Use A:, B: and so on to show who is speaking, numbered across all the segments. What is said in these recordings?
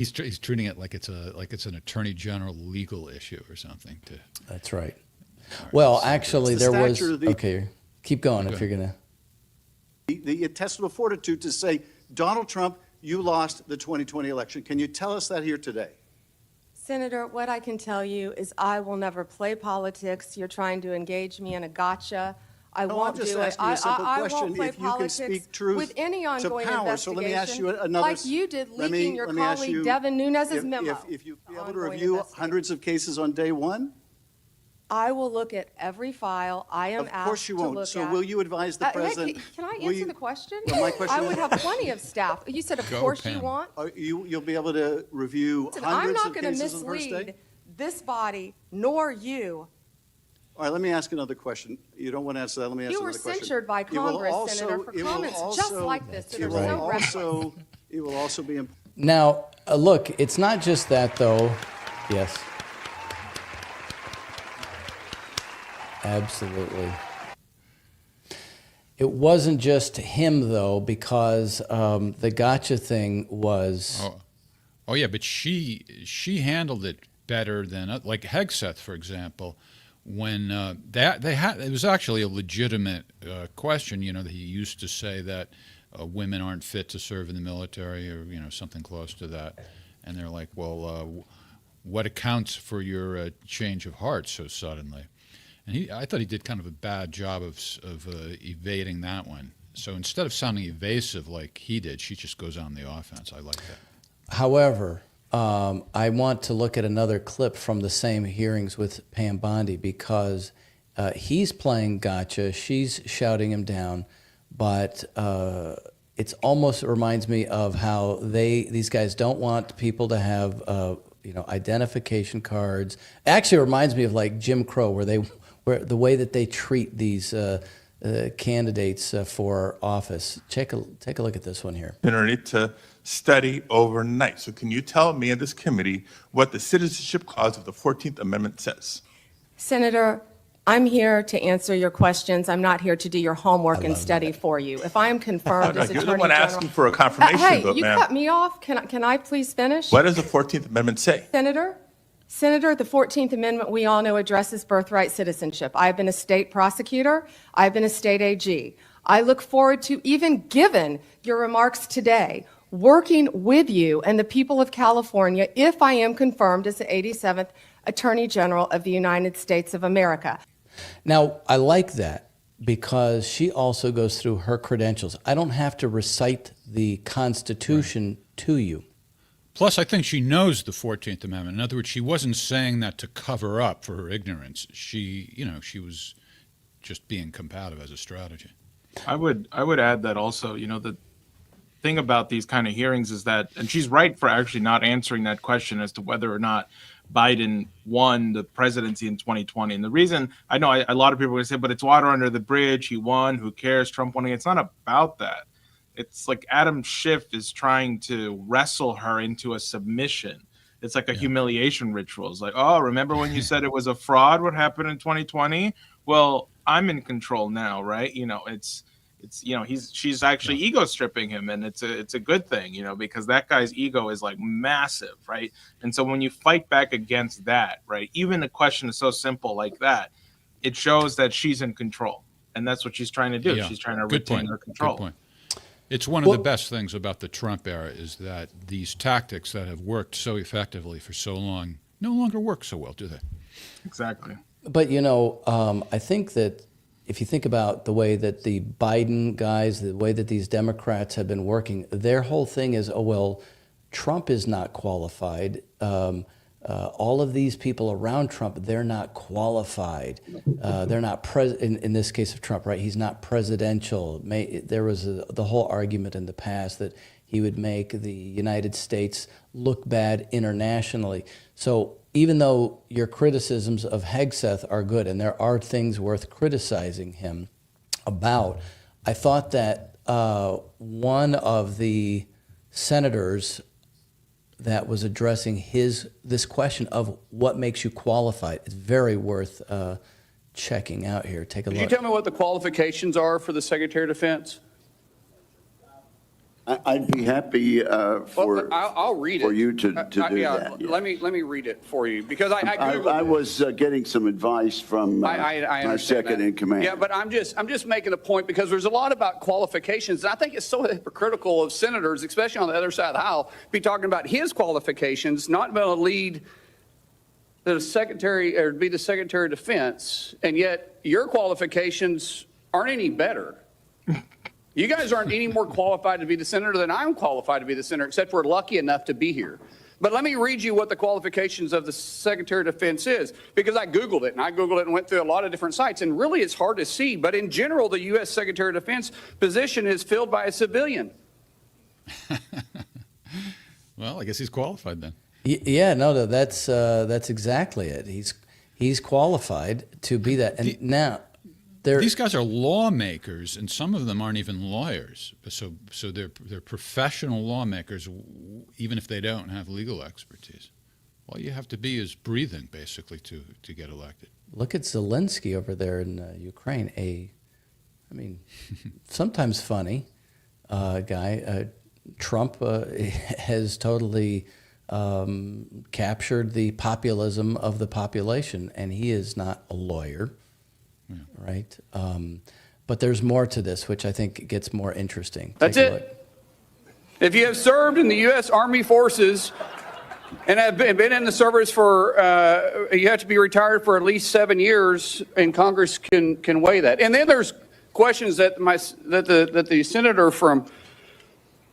A: He's treating it like it's an attorney general legal issue or something.
B: That's right. Well, actually, there was. Okay, keep going if you're gonna.
C: The intestinal fortitude to say, Donald Trump, you lost the 2020 election. Can you tell us that here today?
D: Senator, what I can tell you is I will never play politics. You're trying to engage me in a gotcha. I won't do it.
C: I'm just asking you a simple question.
D: Won't play
C: if you can speak truth
D: with any ongoing
C: to power,
D: investigation,
C: so let me ask you another.
D: like you did leaking your colleague Devin Nunes's memo.
C: If you'd be able to review hundreds of cases on day one?
D: I will look at every file I am asked to look at.
C: Of course you won't. So will you advise the president?
D: Can I answer the question?
C: Well, my question
D: I would have plenty of staff. You said, of course you want.
C: You'll be able to review hundreds of cases on the first day?
D: I'm not going to mislead this body, nor you.
C: All right, let me ask another question. You don't want to answer that. Let me ask another question.
D: You were censured by Congress, Senator, for comments just like this that are so reckless.
C: It will also be.
B: Now, look, it's not just that, though. Yes. Absolutely. It wasn't just him, though, because the gotcha thing was.
A: Oh yeah, but she handled it better than like Hegseth, for example. When it was actually a legitimate question. You know, he used to say that women aren't fit to serve in the military, or something close to that. And they're like, well, what accounts for your change of heart so suddenly? And I thought he did kind of a bad job of evading that one. So instead of sounding evasive like he did, she just goes on the offense. I like that.
B: However, I want to look at another clip from the same hearings with Pam Bondi, because he's playing gotcha, she's shouting him down, but it almost reminds me of how these guys don't want people to have identification cards. Actually, it reminds me of like Jim Crow, where the way that they treat these candidates for office. Take a look at this one here.
E: To study overnight. So can you tell me and this committee what the citizenship clause of the 14th Amendment says?
D: Senator, I'm here to answer your questions. I'm not here to do your homework and study for you. If I am confirmed as Attorney General.
E: You're the one asking for a confirmation vote,
D: you cut me off. Can I please finish?
E: What does the 14th Amendment say?
D: Senator, the 14th Amendment, we all know, addresses birthright citizenship. I've been a state prosecutor. I've been a state AG. I look forward to, even given your remarks today, working with you and the people of California if I am confirmed as the 87th Attorney General of the United States of America.
B: Now, I like that because she also goes through her credentials. I don't have to recite the Constitution to you.
A: Plus, I think she knows the 14th Amendment. In other words, she wasn't saying that to cover up for her ignorance. She was just being combative as a strategy.
F: I would add that also, the thing about these kind of hearings is that, and she's right for actually not answering that question as to whether or not Biden won the presidency in 2020. And the reason, I know a lot of people are going to say, but it's water under the bridge. He won. Who cares? Trump won. It's not about that. It's like Adam Schiff is trying to wrestle her into a submission. It's like a humiliation ritual. It's like, oh, remember when you said it was a fraud? What happened in 2020? Well, I'm in control now, right? She's actually ego stripping him, and it's a good thing, because that guy's ego is like massive, right? And so when you fight back against that, right, even a question is so simple like that, it shows that she's in control, and that's what she's trying to do. Yeah. She's trying to retain her control.
A: Good point. It's one of the best things about the Trump era is that these tactics that have worked so effectively for so long no longer work so well, do they?
F: Exactly.
B: But, I think that if you think about the way that the Biden guys, the way that these Democrats have been working, their whole thing is, Trump is not qualified. All of these people around Trump, they're not qualified. They're not in this case of Trump, right? He's not presidential. There was the whole argument in the past that he would make the United States look bad internationally. So even though your criticisms of Hegseth are good, and there are things worth criticizing him about, I thought that one of the senators that was addressing this question of what makes you qualified is very worth checking out here. Take a look.
G: Could you tell me what the qualifications are for the Secretary of Defense? I'd be happy
H: Well, I'll read it.
G: for you to do
H: yeah,
G: that. Yeah.
H: Let me read it for you because I Googled
G: I
H: it.
G: was getting some advice from
H: I
G: my
H: understand
G: second
H: that.
G: in command.
H: Yeah, but I'm just making a point because there's a lot about qualifications, and I think it's so hypocritical of senators, especially on the other side of the aisle, be talking about his qualifications, not being able to lead the secretary or be the Secretary of Defense, and yet your qualifications aren't any better. You guys aren't any more qualified to be the senator than I'm qualified to be the senator, except we're lucky enough to be here. But let me read you what the qualifications of the Secretary of Defense is, because I Googled it, and went through a lot of different sites, and really it's hard to see. But in general, the U.S. Secretary of Defense position is filled by a civilian.
A: Well, I guess he's qualified then.
B: Yeah, no, that's exactly it. He's qualified to be that. And now,
A: These guys are lawmakers, and some of them aren't even lawyers. So they're professional lawmakers, even if they don't have legal expertise. All you have to be is breathing, basically, to get elected.
B: look at Zelensky over there in Ukraine. Sometimes funny guy. Trump has totally captured the populism of the population, and he is not a lawyer.
A: Yeah.
B: Right? But there's more to this, which I think gets more interesting.
H: That's
B: Take a
H: it.
B: look.
H: If you have served in the U.S. Army Forces and have been in the service for, you have to be retired for at least 7 years, and Congress can weigh that. And then there's questions that the senator from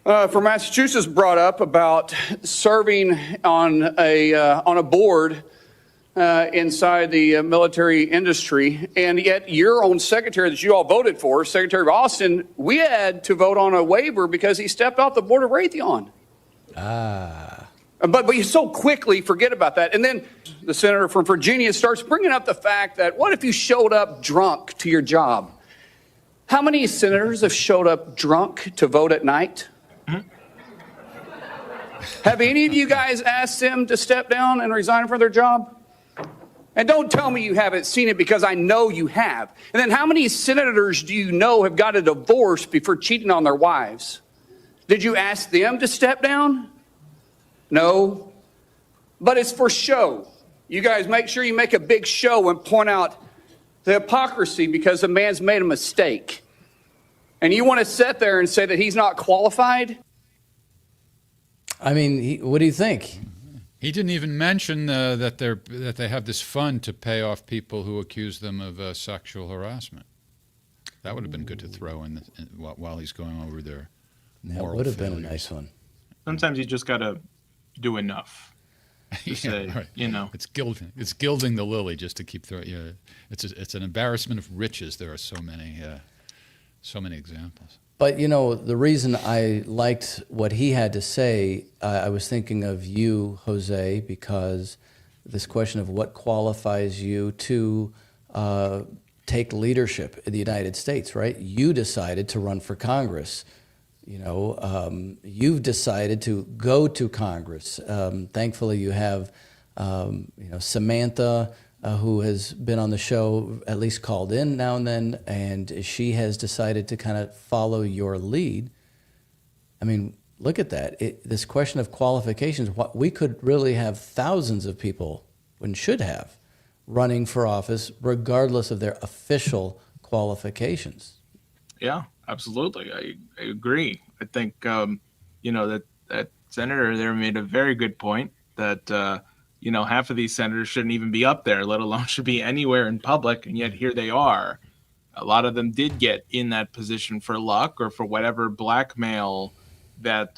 H: Massachusetts brought up about serving on a board inside the military industry, and yet your own secretary that you all voted for, Secretary of Austin, we had to vote on a waiver because he stepped off the board of Raytheon. But you so quickly forget about that. And then the senator from Virginia starts bringing up the fact that what if you showed up drunk to your job? How many senators have showed up drunk to vote at night? Have any of you guys asked them to step down and resign from their job? And don't tell me you haven't seen it, because I know you have. And then how many senators do you know have got a divorce before cheating on their wives? Did you ask them to step down? No. But it's for show. You guys make sure you make a big show and point out the hypocrisy because the man's made a mistake. And you want to sit there and say that he's not qualified?
B: I mean, what do you think?
A: He didn't even mention that they have this fund to pay off people who accuse them of sexual harassment. That would have been good to throw in while he's going over their
B: That
A: moral
B: would have been a
A: failures.
B: nice one.
F: Sometimes you just got to do enough. To
A: Yeah,
F: say,
A: right.
F: you know.
A: It's gilding the lily just to keep throwing. Yeah, it's an embarrassment of riches. There are so many examples.
B: But, the reason I liked what he had to say, I was thinking of you, Jose, because this question of what qualifies you to take leadership in the United States, right? You decided to run for Congress. You've decided to go to Congress. Thankfully, you have, Samantha, who has been on the show, at least called in now and then, and she has decided to kind of follow your lead. I mean, look at that. This question of qualifications, we could really have thousands of people, and should have, running for office, regardless of their official qualifications.
F: Yeah, absolutely. I agree. I think, that senator there made a very good point that, half of these senators shouldn't even be up there, let alone should be anywhere in public. And yet here they are. A lot of them did get in that position for luck or for whatever blackmail that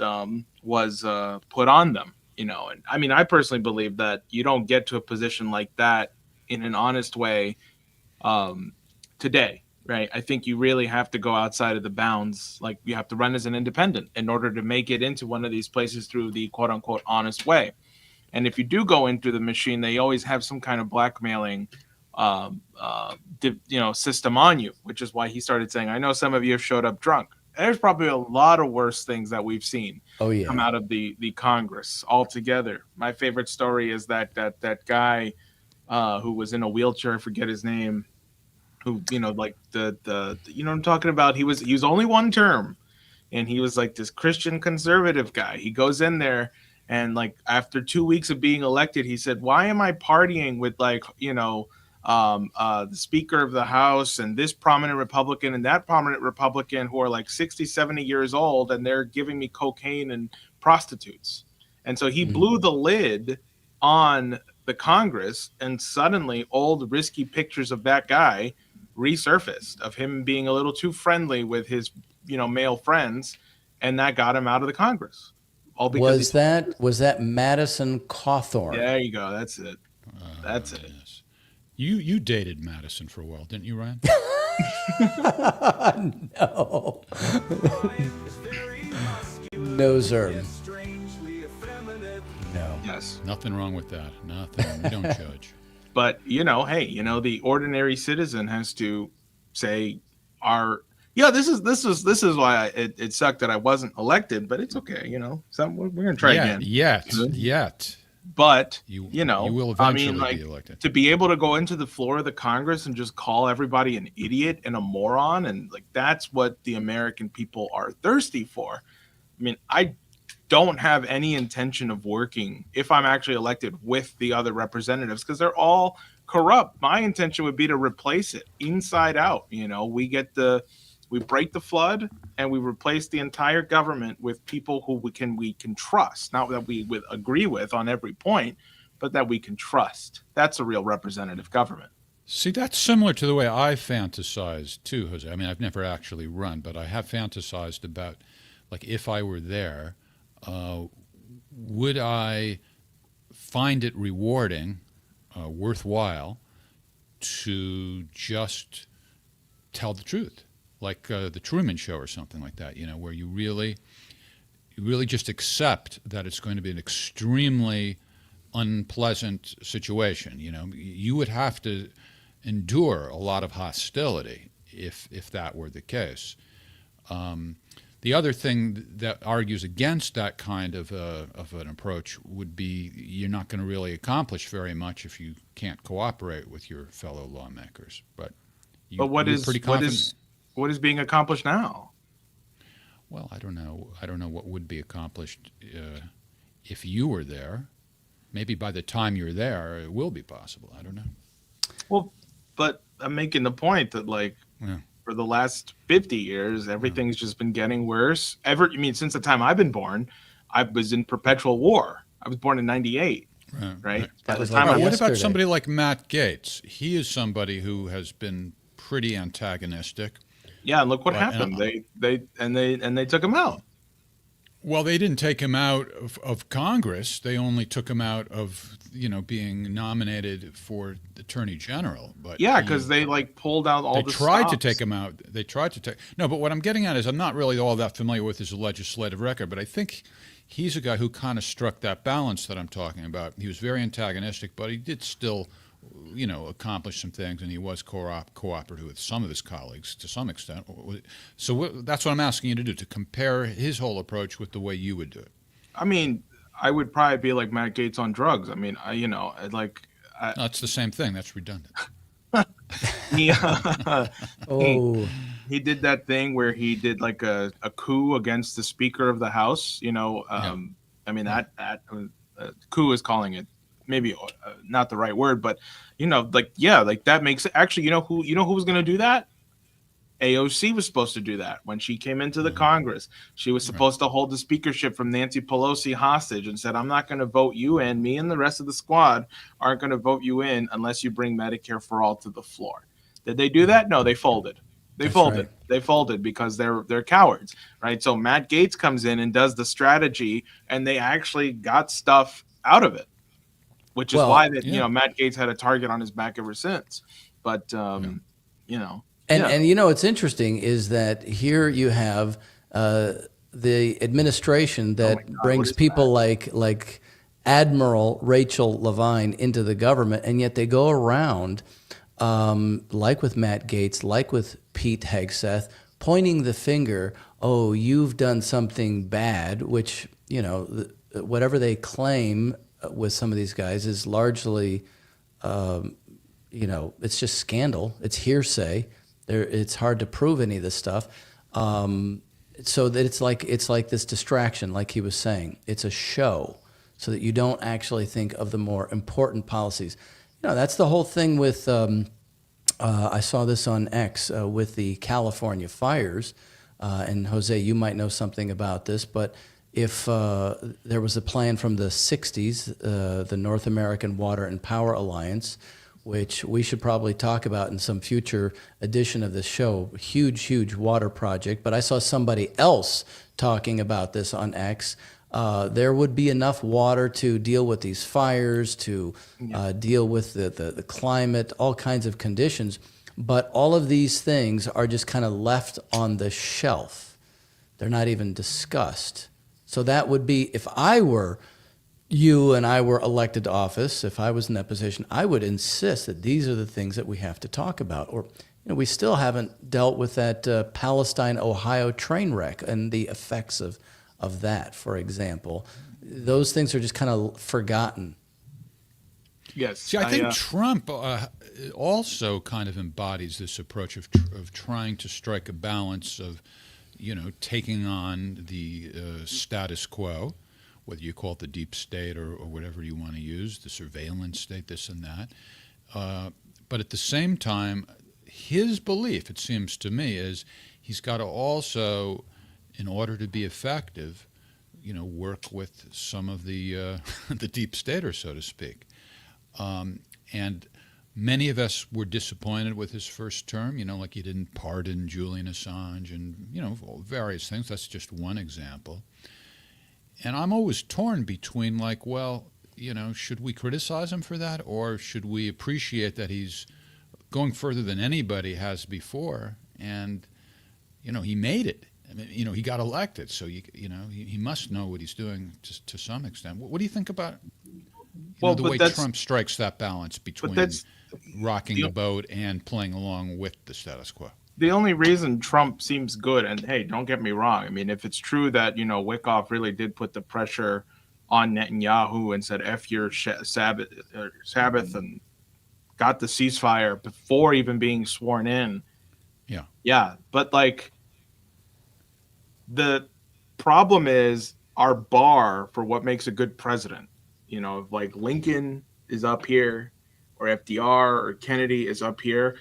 F: was put on them, And I mean, I personally believe that you don't get to a position like that in an honest way today. Right. I think you really have to go outside of the bounds. Like, you have to run as an independent in order to make it into one of these places through the quote unquote honest way. And if you do go into the machine, they always have some kind of blackmailing, system on you, which is why he started saying, I know some of you have showed up drunk. There's probably a lot of worse things that we've seen come out of the Congress altogether. My favorite story is that guy who was in a wheelchair, I forget his name, who, like what I'm talking about. He was only one term. and he was like this Christian conservative guy. He goes in there, and like after 2 weeks of being elected, he said, "Why am I partying with like the Speaker of the House and this prominent Republican and that prominent Republican who are like 60, 70 years old, and they're giving me cocaine and prostitutes?" And so he blew the lid on the Congress, and suddenly old risky pictures of that guy resurfaced of him being a little too friendly with his male friends, and that got him out of the Congress. All because
B: Was that Madison Cawthorn?
F: there you go. That's it. That's it.
A: Yes. You dated Madison for a while, didn't you, Ryan?
B: No. No, sir. No.
F: Yes.
A: Nothing wrong with that. Nothing. We don't judge.
F: But hey, the ordinary citizen has to say, this is why it sucked that I wasn't elected, but it's okay, So we're gonna try again.
A: Yet.
F: But
A: You will eventually be elected.
F: To be able to go into the floor of the Congress and just call everybody an idiot and a moron, and like that's what the American people are thirsty for. I mean, I don't have any intention of working, if I'm actually elected, with the other representatives, because they're all corrupt. My intention would be to replace it inside out. We break the flood and we replace the entire government with people who we can trust. Not that we would agree with on every point, but that we can trust. That's a real representative government.
A: See, that's similar to the way I fantasize too, Jose. I mean, I've never actually run, but I have fantasized about, like, if I were there, would I find it rewarding, worthwhile, to just tell the truth, like the Truman Show or something like that, where you really just accept that it's going to be an extremely unpleasant situation. You would have to endure a lot of hostility if that were the case. The other thing that argues against that kind of an approach would be you're not going to really accomplish very much if you can't cooperate with your fellow lawmakers. But
F: what
A: you're
F: is
A: pretty
F: what
A: confident.
F: is what is being accomplished now?
A: Well, I don't know. I don't know what would be accomplished if you were there. Maybe by the time you're there, it will be possible. I don't know.
F: Well, but I'm making the point that for the last 50 years, everything's just been getting worse. Since the time I've been born, I was in perpetual war. I was born in 98, right? By the time
A: What about somebody like Matt Gaetz? He is somebody who has been pretty antagonistic.
F: Yeah, and look what happened. They took him out.
A: Well, they didn't take him out of Congress. They only took him out of being nominated for Attorney General. But
F: yeah, because they pulled out all the
A: They tried
F: stops.
A: to take him out. They tried to take. No, but what I'm getting at is I'm not really all that familiar with his legislative record, but I think he's a guy who kind of struck that balance that I'm talking about. He was very antagonistic, but he did still, accomplish some things, and he was cooperative with some of his colleagues to some extent. So that's what I'm asking you to do, to compare his whole approach with the way you would do it.
F: I mean, I would probably be like Matt Gaetz on drugs. I mean,
A: No, it's the same thing. That's redundant.
F: he,
B: Oh,
F: he did that thing where he did like a coup against the Speaker of the House. I mean that coup is calling it maybe not the right word, but that makes it. Actually, who was going to do that? AOC was supposed to do that when she came into the Congress. She was supposed to hold the speakership from Nancy Pelosi hostage and said, "I'm not going to vote you in. Me and the rest of the squad aren't going to vote you in unless you bring Medicare for all to the floor." Did they do that? No, they folded. That's folded. Right. They folded because they're cowards, right? So Matt Gaetz comes in and does the strategy, and they actually got stuff out of it, which is why Matt Gaetz had a target on his back ever since. But
B: And what's interesting is that here you have the administration that brings people like Admiral Rachel Levine into the government, and yet they go around, like with Matt Gaetz, like with Pete Hegseth, pointing the finger, "Oh, you've done something bad," which, whatever they claim with some of these guys is largely, it's just scandal. It's hearsay. It's hard to prove any of this stuff. so that it's like this distraction, like he was saying. It's a show, so that you don't actually think of the more important policies. That's the whole thing with. I saw this on X with the California fires, and Jose, you might know something about this, but if there was a plan from the 60s, the North American Water and Power Alliance, which we should probably talk about in some future edition of this show, huge water project, but I saw somebody else talking about this on X. There would be enough water to deal with these fires, to deal with the climate, all kinds of conditions. But all of these things are just kind of left on the shelf. They're not even discussed. So that would be, if I were you and I were elected to office, if I was in that position, I would insist that these are the things that we have to talk about. Or, we still haven't dealt with that Palestine-Ohio train wreck and the effects of that, for example. Those things are just kind of forgotten.
F: Yes.
A: See, I think Trump also kind of embodies this approach of trying to strike a balance of, taking on the status quo, whether you call it the deep state or whatever you want to use, the surveillance state, this and that. But at the same time, his belief, it seems to me, is he's got to also, in order to be effective, work with some of the the deep staters, so to speak. And many of us were disappointed with his first term, like he didn't pardon Julian Assange and, various things. That's just one example. And I'm always torn between should we criticize him for that, or should we appreciate that he's going further than anybody has before, and, he made it. I mean, he got elected, so he must know what he's doing to some extent. What do you think about the way Trump strikes that balance between rocking the boat and playing along with the status quo?
F: The only reason Trump seems good, and hey, don't get me wrong. I mean, if it's true that, Wickoff really did put the pressure on Netanyahu and said, F your Sabbath and got the ceasefire before even being sworn in.
A: Yeah.
F: Yeah. But the problem is our bar for what makes a good president. Lincoln is up here, or FDR or Kennedy is up here.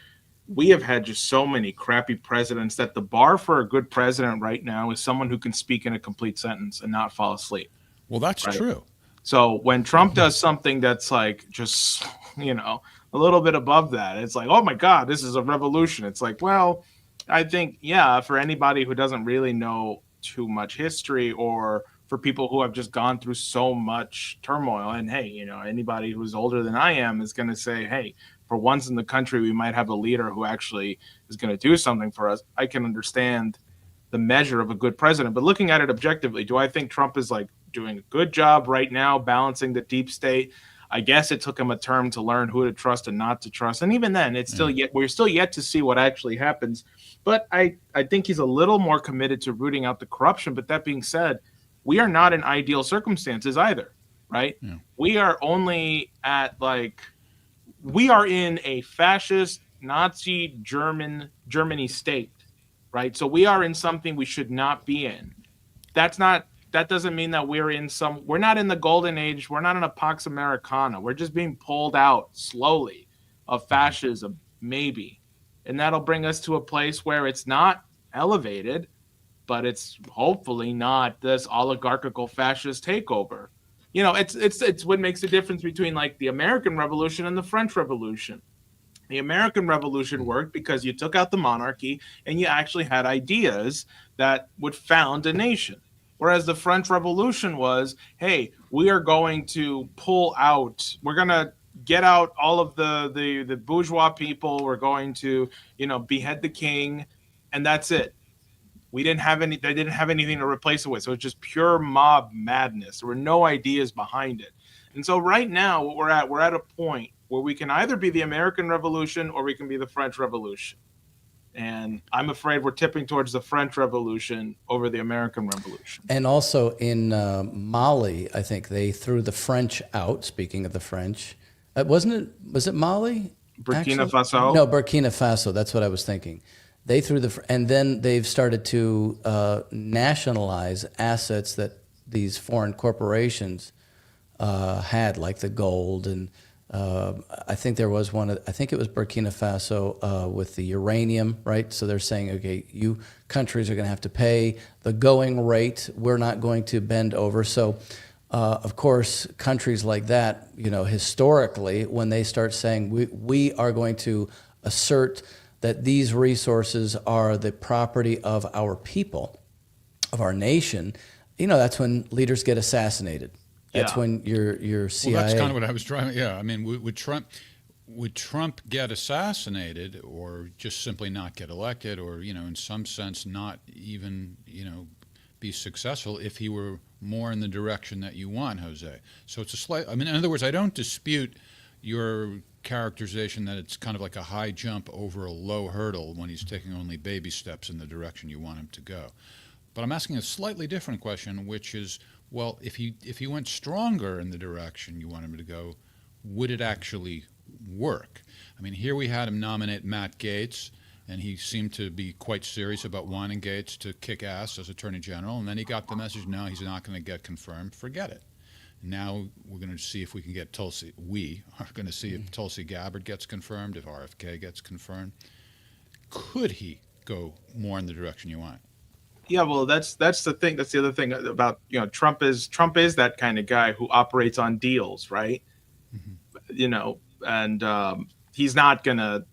F: We have had just so many crappy presidents that the bar for a good president right now is someone who can speak in a complete sentence and not fall asleep.
A: Well, that's true.
F: So when Trump does something that's just, a little bit above that, it's like, oh my God, this is a revolution. It's like, well, I think, for anybody who doesn't really know too much history, or for people who have just gone through so much turmoil, and hey, anybody who's older than I am is going to say, hey, for once in the country, we might have a leader who actually is going to do something for us. I can understand the measure of a good president, but looking at it objectively, do I think Trump is doing a good job right now balancing the deep state? I guess it took him a term to learn who to trust and not to trust, and even then, we're still yet to see what actually happens. But I think he's a little more committed to rooting out the corruption. But that being said, we are not in ideal circumstances either, right? Yeah. We are only at we are in a fascist Nazi Germany state, right? So we are in something we should not be in. That doesn't mean that we're not in the golden age. We're not in a Pax Americana. We're just being pulled out slowly of fascism, maybe. And that'll bring us to a place where it's not elevated, but it's hopefully not this oligarchical fascist takeover. It's what makes the difference between the American Revolution and the French Revolution. The American Revolution worked because you took out the monarchy and you actually had ideas that would found a nation. Whereas the French Revolution was, hey, we are going to pull out, we're going to get out all of the bourgeois people, we're going to, behead the king, and that's it. They didn't have anything to replace it with. So it's just pure mob madness. There were no ideas behind it. And so right now, what we're at a point where we can either be the American Revolution or we can be the French Revolution. And I'm afraid we're tipping towards the French Revolution over the American Revolution.
B: And also in Mali, I think they threw the French out, speaking of the French. Was it Mali?
F: Burkina Faso?
B: No, Burkina Faso. That's what I was thinking. They threw and then they've started to nationalize assets that these foreign corporations had, like the gold, and I think there was one. I think it was Burkina Faso with the uranium, right? So they're saying, okay, you countries are going to have to pay the going rate. We're not going to bend over. So, of course, countries like that, historically, when they start saying we are going to assert that these resources are the property of our people, of our nation, that's when leaders get assassinated. That's when your CIA.
A: Well, that's kind of what I was trying. Yeah, I mean, would Trump get assassinated, or just simply not get elected, or in some sense not even be successful if he were more in the direction that you want, Jose? So it's a slight. I mean, in other words, I don't dispute your characterization that it's kind of like a high jump over a low hurdle when he's taking only baby steps in the direction you want him to go. But I'm asking a slightly different question, which is, well, if he went stronger in the direction you want him to go, would it actually work? I mean, here we had him nominate Matt Gaetz, and he seemed to be quite serious about wanting Gaetz to kick ass as Attorney General, and then he got the message, no, he's not going to get confirmed, forget it. Now we're going to see if we can get we are going to see if Tulsi Gabbard gets confirmed, if RFK gets confirmed. Could he go more in the direction you want?
F: Yeah, well, that's the thing. That's the other thing about Trump is that kind of guy who operates on deals, right? And he's not gonna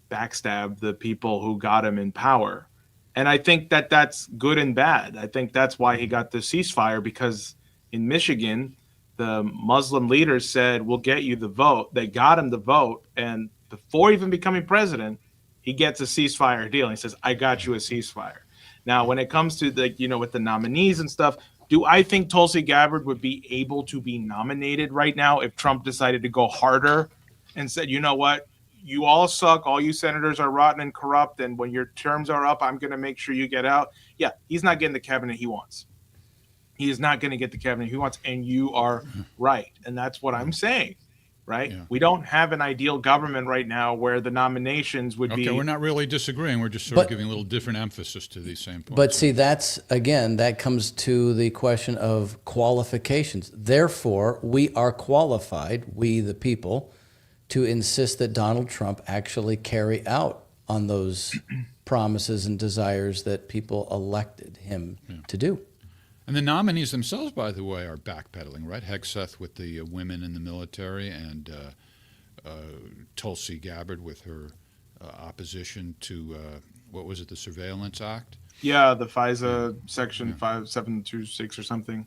F: backstab the people who got him in power. And I think that's good and bad. I think that's why he got the ceasefire, because in Michigan, the Muslim leaders said, "We'll get you the vote." They got him the vote, and before even becoming president, he gets a ceasefire deal. And he says, "I got you a ceasefire." Now, when it comes to with the nominees and stuff, do I think Tulsi Gabbard would be able to be nominated right now if Trump decided to go harder and said, you know what, you all suck, all you senators are rotten and corrupt, and when your terms are up, I'm going to make sure you get out? Yeah, he's not getting the cabinet he wants. He is not going to get the cabinet he wants, and you are right. And that's what I'm saying. Right? Yeah. We don't have an ideal government right now where the nominations would be.
A: Okay, we're not really disagreeing. We're just sort of giving a little different emphasis to these same points.
B: But see, that comes to the question of qualifications. Therefore, we are qualified, we the people, to insist that Donald Trump actually carry out on those promises and desires that people elected him to do.
A: And the nominees themselves, by the way, are backpedaling, right? Hegseth with the women in the military, and Tulsi Gabbard with her opposition to, the Surveillance Act?
F: Yeah, the FISA Section 5726 or something.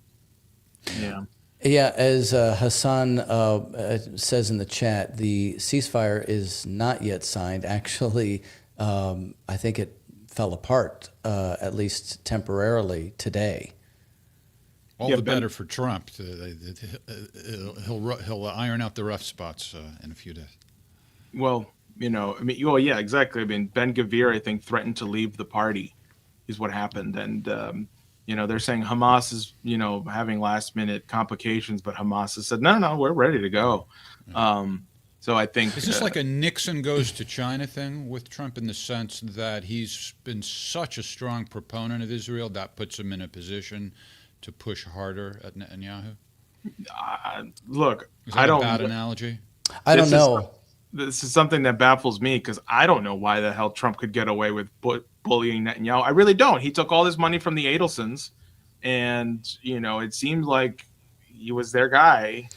F: Yeah.
B: Yeah, as Hassan says in the chat, the ceasefire is not yet signed. Actually, I think it fell apart, at least temporarily, today.
A: All the better for Trump. He'll iron out the rough spots in a few days.
F: Well, yeah, exactly. I mean, Ben Gvir, I think, threatened to leave the party, is what happened. And, they're saying Hamas is, having last minute complications, but Hamas has said, no, we're ready to go. So I think.
A: Is this like a Nixon goes to China thing with Trump, in the sense that he's been such a strong proponent of Israel that puts him in a position to push harder at Netanyahu?
F: Look,
A: is that a bad analogy?
B: I don't know.
F: This is something that baffles me, because I don't know why the hell Trump could get away with bullying Netanyahu. I really don't. He took all this money from the Adelsons, and it seemed like he was their guy.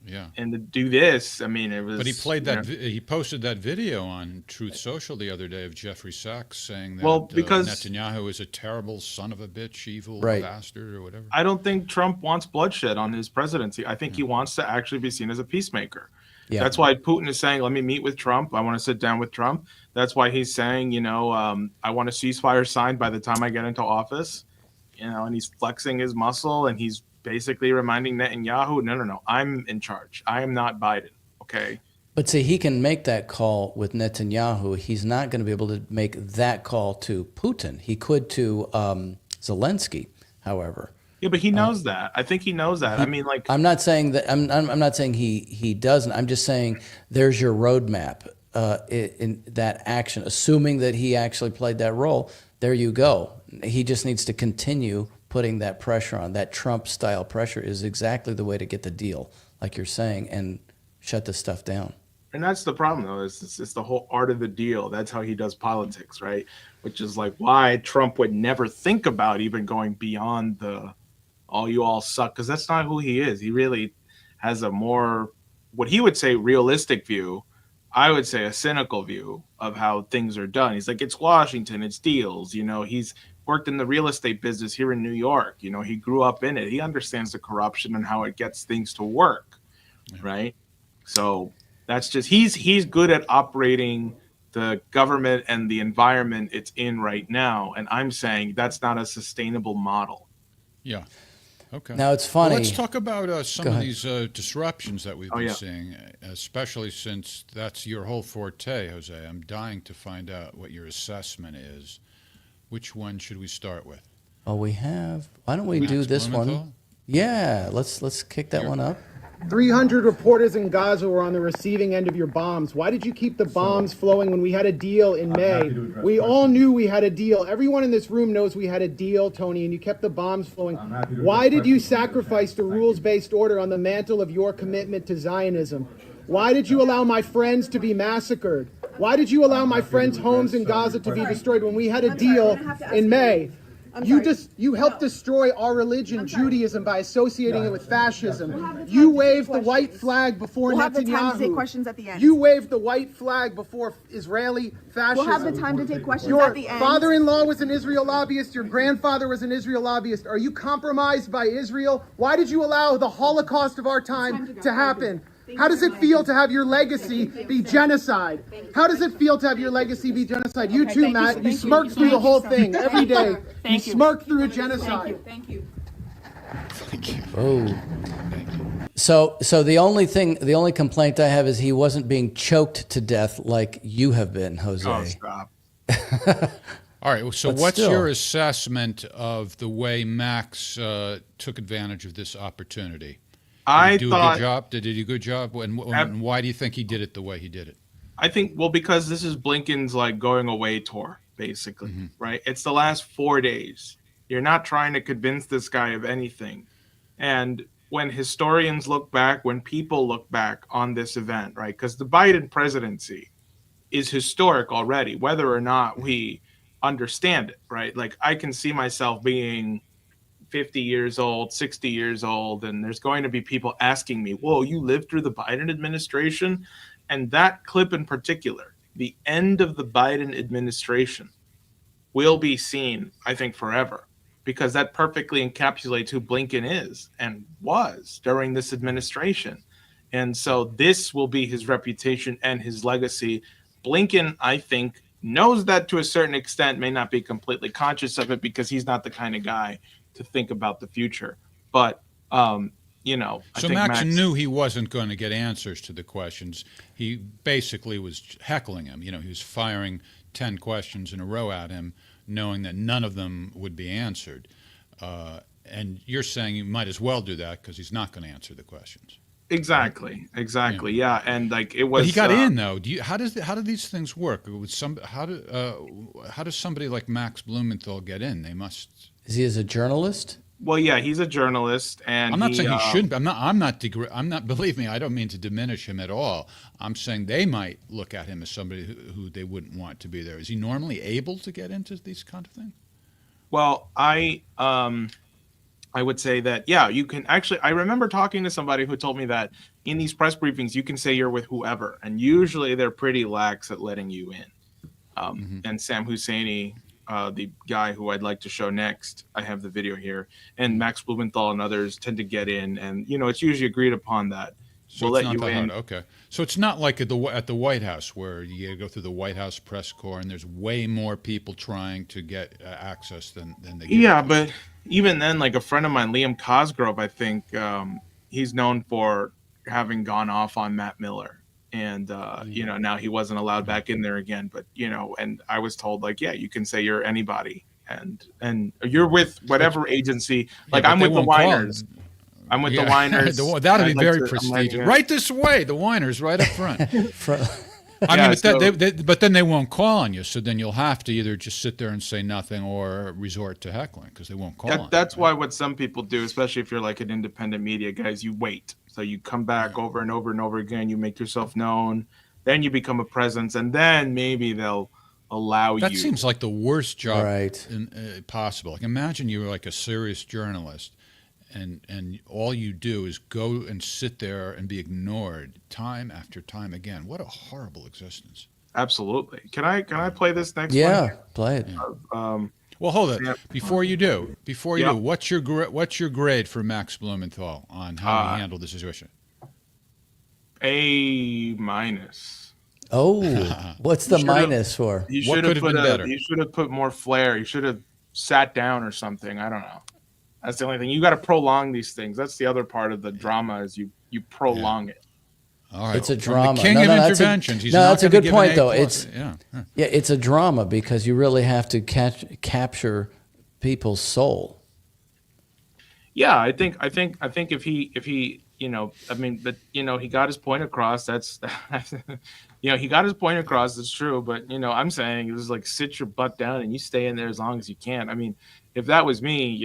F: Yeah. And to do this, I mean, it was. But
A: he played he posted that video on Truth Social the other day of Jeffrey Sachs saying that Netanyahu is a terrible son of a bitch, evil bastard, or whatever.
F: I don't think Trump wants bloodshed on his presidency. I think he wants to actually be seen as a peacemaker. Yeah. That's why Putin is saying, let me meet with Trump. I want to sit down with Trump. That's why he's saying, I want a ceasefire signed by the time I get into office. And he's flexing his muscle, and he's basically reminding Netanyahu, no, I'm in charge. I am not Biden, okay?
B: But see, he can make that call with Netanyahu. He's not going to be able to make that call to Putin. He could to Zelensky, however.
F: Yeah, but he knows that. I think he knows that. I mean, like,
B: I'm not saying that. I'm not saying he doesn't. I'm just saying there's your roadmap. in that action, assuming that he actually played that role. There you go. He just needs to continue putting that pressure on. That Trump-style pressure is exactly the way to get the deal, like you're saying, and shut this stuff down.
F: And that's the problem, though. It's the whole art of the deal. That's how he does politics, right? Which is like why Trump would never think about even going beyond the "all you all suck," because that's not who he is. He really has a more, what he would say, realistic view. I would say a cynical view of how things are done. He's like, it's Washington, it's deals. He's worked in the real estate business here in New York. He grew up in it. He understands the corruption and how it gets things to work, right? So that's just he's good at operating the government and the environment it's in right now. And I'm saying that's not a sustainable model.
A: Yeah. Okay.
B: Now, it's funny.
A: Well, let's talk about some
B: Go
A: of
B: ahead.
A: these disruptions that we've been seeing, especially since that's your whole forte, Jose. I'm dying to find out what your assessment is. Which one should we start with?
B: Well, we have. Why don't we
A: Max
B: do this
A: Blumenthal?
B: one? Yeah, let's kick that one up.
I: 300 reporters in Gaza were on the receiving end of your bombs. Why did you keep the bombs flowing when we had a deal in May? We all knew we had a deal. Everyone in this room knows we had a deal, Tony, and you kept the bombs flowing. Why did you sacrifice the rules-based order on the mantle of your commitment to Zionism? Why did you allow my friends to be massacred? Why did you allow my friends' homes in Gaza to be destroyed when we had a deal in May? You helped destroy our religion, Judaism, by associating it with fascism. You waved the white flag before
J: We'll have the time to take
I: Netanyahu.
J: questions at the end.
I: You waved the white flag before Israeli fascism.
J: We'll have the time to take questions
I: Your
J: at the end.
I: father-in-law was an Israel lobbyist. Your grandfather was an Israel lobbyist. Are you compromised by Israel? Why did you allow the Holocaust of our time to happen? How does it feel to have your legacy be genocide? How does it feel to have your legacy be genocide? You too, Matt. You smirk through the whole thing every day. You smirk through a genocide.
J: Thank you.
B: Oh. So the only complaint I have is he wasn't being choked to death like you have been, Jose.
F: Oh, stop.
A: All right. So
B: But
A: what's
B: still.
A: your assessment of the way Max took advantage of this opportunity? Did he do a good job? Did he do a good job? And why do you think he did it the way he did it?
F: I think, well, because this is Blinken's like going away tour, basically, right? It's the last 4 days. You're not trying to convince this guy of anything. And when historians look back, when people look back on this event, right? Because the Biden presidency is historic already, whether or not we understand it, right? Like I can see myself being 50 years old, 60 years old, and there's going to be people asking me, whoa, you lived through the Biden administration? And that clip in particular, the end of the Biden administration, will be seen, I think, forever, because that perfectly encapsulates who Blinken is and was during this administration. And so this will be his reputation and his legacy. Blinken, I think, knows that to a certain extent, may not be completely conscious of it because he's not the kind of guy to think about the future. But, I
A: So
F: think
A: Max knew he wasn't going to get answers to the questions. He basically was heckling him. He was firing 10 questions in a row at him, knowing that none of them would be answered. And you're saying you might as well do that because he's not going to answer the questions.
F: Exactly. Yeah. And like it was.
A: But he got in though. How do these things work? How does somebody like Max Blumenthal get in? They must.
B: Is he as a journalist?
F: Well, yeah, he's a journalist, and
A: I'm not saying he shouldn't. I'm not. Believe me, I don't mean to diminish him at all. I'm saying they might look at him as somebody who they wouldn't want to be there. Is he normally able to get into these kind of things?
F: Well, I would say that, yeah, you can actually. I remember talking to somebody who told me that in these press briefings, you can say you're with whoever, and usually they're pretty lax at letting you in. And Sam Husseini, the guy who I'd like to show next, I have the video here, and Max Blumenthal and others tend to get in, and it's usually agreed upon that
A: So
F: we'll
A: it's
F: let
A: not
F: you
A: that
F: in.
A: hard. Okay. So it's not like at the White House where you got to go through the White House press corps and there's way more people trying to get access than they get.
F: Yeah, but even then, like a friend of mine, Liam Cosgrove, I think he's known for having gone off on Matt Miller. And, now he wasn't allowed back in there again. But, and I was told, like, yeah, you can say you're anybody. And you're with whatever agency. Like,
A: but
F: I'm
A: they
F: with the
A: won't call
F: Winers.
A: him.
F: I'm with
A: Yeah.
F: the Winers.
A: That'll be
F: I'd like
A: very
F: to-
A: prestigious.
F: I'm like,
A: Right this way, the Winers right up front. I
F: Yeah,
A: mean,
F: so-
A: but then they won't call on you. So then you'll have to either just sit there and say nothing or resort to heckling because they won't call on
F: That's
A: you.
F: why what some people do, especially if you're like an independent media guys, you wait. So you come back over and over and over again. You make yourself known. Then you become a presence, and then maybe they'll allow
A: That
F: you.
A: seems like the worst job
B: Right.
A: possible. Like, imagine you were like a serious journalist, and all you do is go and sit there and be ignored time after time again. What a horrible existence.
F: Absolutely. Can I play this next one?
B: Yeah, play it.
A: Well, hold it.
F: Yeah.
A: Before you do,
F: Yeah.
A: what's your grade for Max Blumenthal on how he handled the situation?
F: A minus.
B: Oh, what's the
F: should've-
B: minus for?
F: He
A: What
F: should
A: could
F: have
A: have
F: put
A: been better?
F: He should have put more flair. He should have sat down or something. I don't know. That's the only thing. You got to prolong these things. That's the other part of the drama is you prolong it.
A: All right.
B: It's a
A: From
B: drama.
A: The king
B: No,
A: of
B: no, that's a-
A: interventions. He's
B: no,
A: not
B: that's a
A: gonna
B: good
A: give
B: point,
A: an A
B: though.
A: plus.
B: It's-
A: yeah.
B: Yeah, it's a drama because you really have to capture people's soul.
F: Yeah, I think if he I mean, but he got his point across. That's he got his point across. It's true, but I'm saying it was like sit your butt down and you stay in there as long as you can. I mean, if that was me,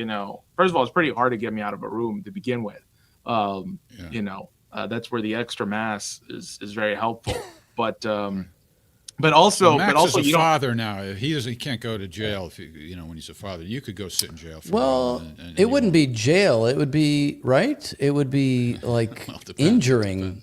F: first of all, it's pretty hard to get me out of a room to begin with. That's where the extra mass is very helpful. But also,
A: Max is a
F: you don't.
A: father now. He can't go to jail if when he's a father. You could go sit in jail for a
B: Well,
A: while and
B: it wouldn't be jail. It would be, right? It would be like
A: Well, it depends.
B: injuring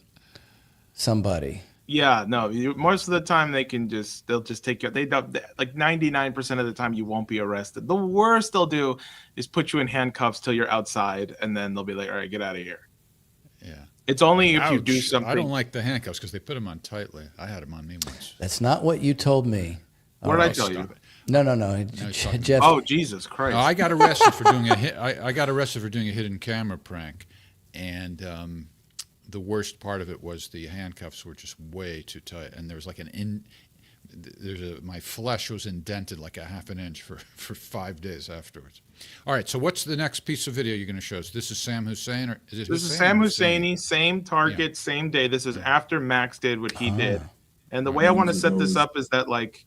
B: somebody.
F: Yeah, no. Most of the time they'll just take you. They don't, like 99% of the time you won't be arrested. The worst they'll do is put you in handcuffs till you're outside, and then they'll be like, "All right, get out of here."
A: Yeah.
F: It's only if you
A: Ouch.
F: do something.
A: I don't like the handcuffs because they put them on tightly. I had them on me once.
B: That's not what you told me.
F: What did I
A: Oh,
F: tell
A: stop
F: you?
A: it.
B: No.
A: he's talking-
B: Jeff.
F: Oh, Jesus Christ!
A: No, I got arrested for doing a hit. I got arrested for doing a hidden camera prank, and the worst part of it was the handcuffs were just way too tight, and there was like my flesh was indented like a half an inch for 5 days afterwards. All right, so what's the next piece of video you're going to show us? This is Sam Hussein, or is it?
F: This is
A: Hussein
F: Sam
A: or
F: Husseini, same target, same day. This is after Max did what he did. And the way I want to set this up is that, like,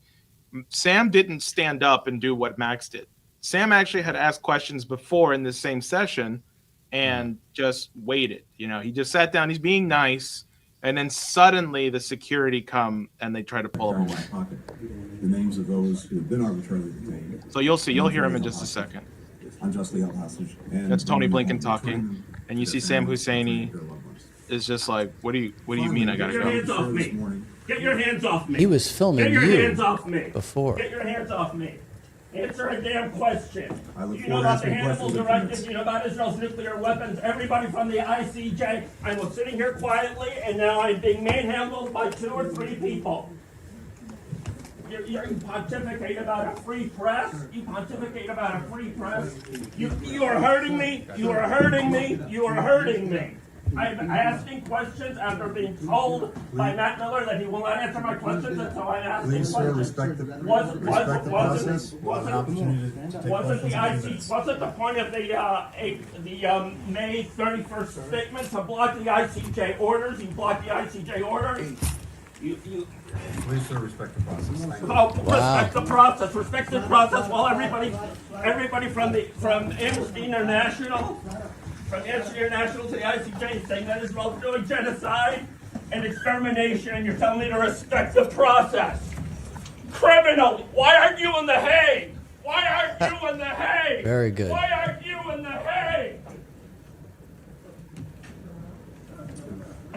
F: Sam didn't stand up and do what Max did. Sam actually had asked questions before in this same session and just waited. He just sat down. He's being nice. And then suddenly the security come and they try to pull him away.
J: The names of those who have been arbitrarily detained.
F: So you'll see. You'll hear him in just a second.
J: Unjustly held hostage. And
F: That's Tony Blinken talking. And you see Sam Husseini is just like, what do you mean I gotta
J: Get
F: go?
J: your hands off me.
K: Get your hands off me.
B: He was filming
K: Get your
B: you
K: hands off me.
B: before.
K: Get your hands off me. Answer a damn question.
J: I look
K: Do you know
J: forward to
K: about the
J: answering
K: Hannibal
J: questions in
K: Directive?
J: minutes.
K: Do you know about Israel's nuclear weapons? Everybody from the ICJ. I was sitting here quietly, and now I'm being manhandled by 2 or 3 people. You pontificate about a free press. You pontificate about a free press. You are hurting me. You are hurting me. You are hurting me. I'm asking questions after being told by Matt Miller that he will not answer my questions until I ask him
J: Please, sir,
K: questions.
J: respect the
K: Wasn't
J: process. Allow an opportunity to take
K: wasn't the
J: questions in
K: IC,
J: minutes.
K: wasn't the point of the May 31st statement to block the ICJ orders? You blocked the ICJ orders. You
J: Please, sir, respect the process. Thank you.
K: respect the process. Respect the process while everybody from Amnesty International. From Amnesty International to the ICJ saying that Israel's doing genocide and extermination, and you're telling me to respect the process. Criminal! Why aren't you in The Hague? Why aren't you in The Hague?
B: Very good.
K: Why aren't you in The Hague?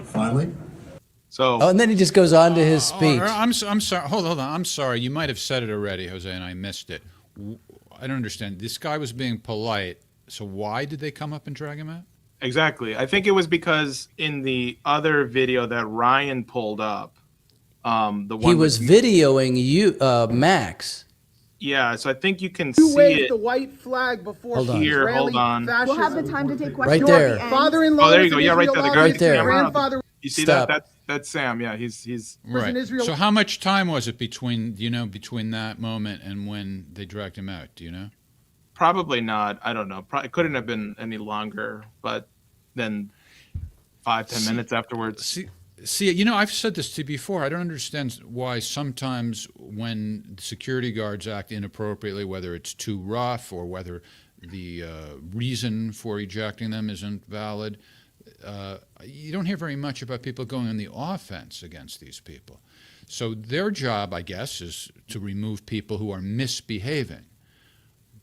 J: Finally,
F: So
B: Oh, and then he just goes on to his speech.
A: I'm sorry. Hold on. I'm sorry. You might have said it already, Jose, and I missed it. I don't understand. This guy was being polite. So why did they come up and drag him out?
F: exactly. I think it was because in the other video that Ryan pulled up, the one
B: He was videoing you, Max.
F: yeah. So I think you can
I: You
F: see
I: waved
F: it
I: the white flag before
B: Hold on.
F: here.
I: Israeli
F: Hold on.
I: fascism.
L: We'll have the time to take
B: Right
L: questions.
B: there.
L: at the end.
I: Father-in-law
F: Oh, there you
I: was
F: go.
I: an
F: Yeah, right there. The
I: Israel
F: guy
B: Right there.
I: grandfather
F: You see
B: Stop.
F: that? That's Sam. Yeah, he's
I: was
A: Right.
I: in Israel.
A: So how much time was it between that moment and when they dragged him out? Do you know?
F: probably not. I don't know. Probably couldn't have been any longer, but then 5-10 minutes afterwards.
A: See, See, you know, I've said this to you before. I don't understand why sometimes when security guards act inappropriately, whether it's too rough or whether the reason for ejecting them isn't valid, you don't hear very much about people going on the offense against these people. So their job, I guess, is to remove people who are misbehaving.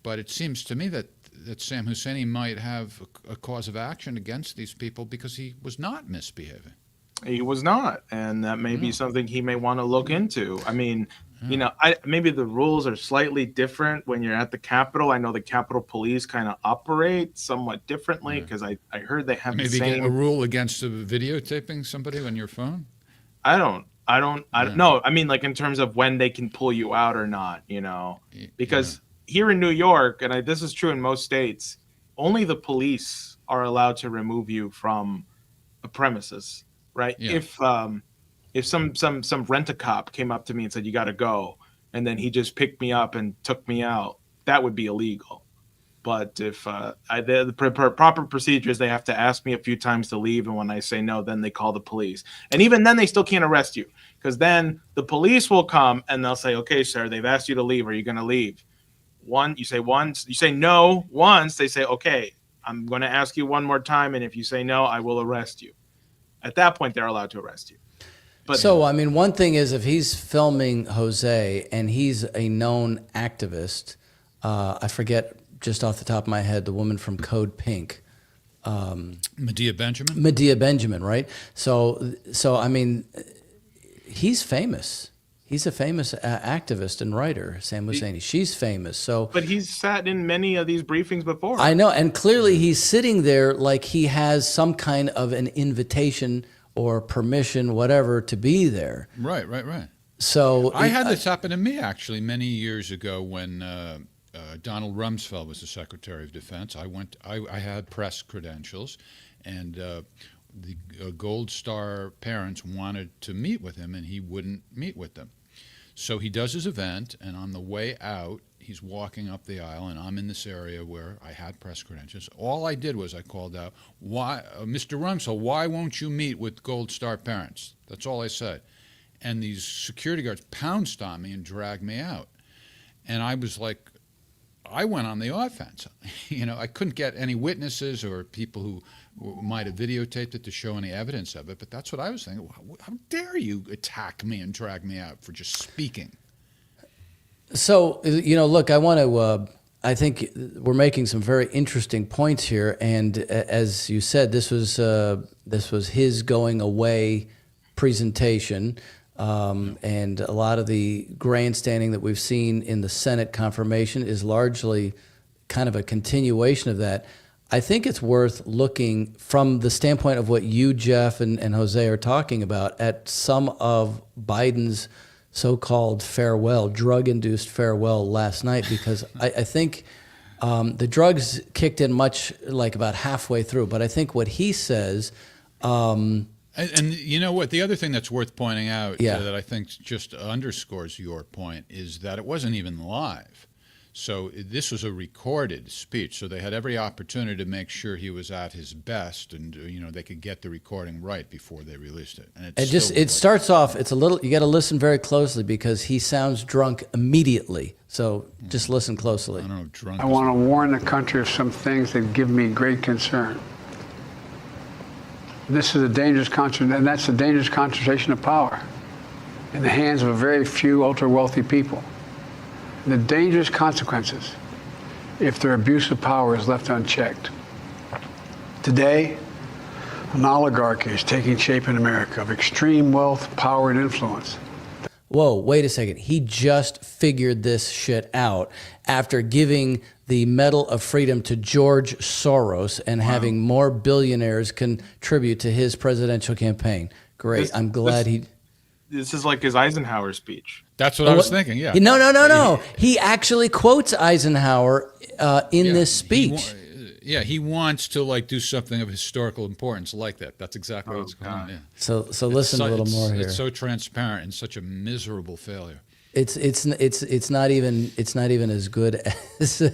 A: But it seems to me that Sam Husseini might have a cause of action against these people because he was not misbehaving.
F: He was not, and that may be something he may want to look into. I mean, you know, maybe the rules are slightly different when you're at the Capitol. I know the Capitol Police kind of operate somewhat differently because I heard they have
A: Maybe
F: the same
A: a rule against videotaping somebody on your phone.
F: I don't know. I mean, like in terms of when they can pull you out or not, you know, because here in New York, and this is true in most states, only the police are allowed to remove you from a premises, right?
A: Yeah.
F: If some rent-a-cop came up to me and said, you got to go, and then he just picked me up and took me out, that would be illegal. But if the proper procedures, they have to ask me a few times to leave, and when I say no, then they call the police. And even then, they still can't arrest you, because then the police will come and they'll say, okay, sir, they've asked you to leave. Are you going to leave? You say no once, they say, okay, I'm going to ask you one more time, and if you say no, I will arrest you. At that point, they're allowed to arrest you. But
B: so, I mean, one thing is if he's filming Jose and he's a known activist, I forget just off the top of my head, the woman from Code Pink.
A: Medea Benjamin?
B: Medea Benjamin, right? So I mean, he's famous. He's a famous activist and writer, Sam Husseini. She's famous. So,
F: but he's sat in many of these briefings before.
B: I know, and clearly he's sitting there like he has some kind of an invitation or permission, whatever, to be there.
A: Right.
B: So
A: I had this happen to me actually many years ago when Donald Rumsfeld was the Secretary of Defense. I had press credentials, and the Gold Star parents wanted to meet with him, and he wouldn't meet with them. So he does his event, and on the way out, he's walking up the aisle, and I'm in this area where I had press credentials. All I did was I called out, "Why, Mr. Rumsfeld, why won't you meet with Gold Star parents?" That's all I said. And these security guards pounced on me and dragged me out. And I was like, I went on the offense. You know, I couldn't get any witnesses or people who might have videotaped it to show any evidence of it, but that's what I was thinking. How dare you attack me and drag me out for just speaking?
B: So, you know, look, I want to, I think we're making some very interesting points here. And as you said, this was his going away presentation. And a lot of the grandstanding that we've seen in the Senate confirmation is largely kind of a continuation of that. I think it's worth looking from the standpoint of what you, Jeff, and Jose are talking about at some of Biden's so-called farewell, drug-induced farewell last night, because I think the drugs kicked in much like about halfway through. But I think what he says...
A: And you know what? The other thing that's worth pointing out that I think just underscores your point is that it wasn't even live. So this was a recorded speech. So they had every opportunity to make sure he was at his best, and you know they could get the recording right before they released it. And
B: it starts off. It's a little. You got to listen very closely because he sounds drunk immediately. So just listen closely.
A: I don't know if drunk.
L: I want to warn the country of some things that give me great concern. This is a dangerous concentration, and that's a dangerous concentration of power in the hands of a very few ultra-wealthy people. The dangerous consequences if their abuse of power is left unchecked. Today, an oligarchy is taking shape in America of extreme wealth, power, and influence.
B: Whoa, wait a second. He just figured this shit out after giving the Medal of Freedom to George Soros and having more billionaires contribute to his presidential campaign. Great. I'm glad he...
F: This is like his Eisenhower speech.
A: That's what I was thinking, yeah.
B: No. He actually quotes Eisenhower in this speech.
A: He wants to like do something of historical importance like that. That's exactly what's going on. Yeah.
B: So listen a little more here.
A: It's so transparent and such a miserable failure.
B: It's not even as good as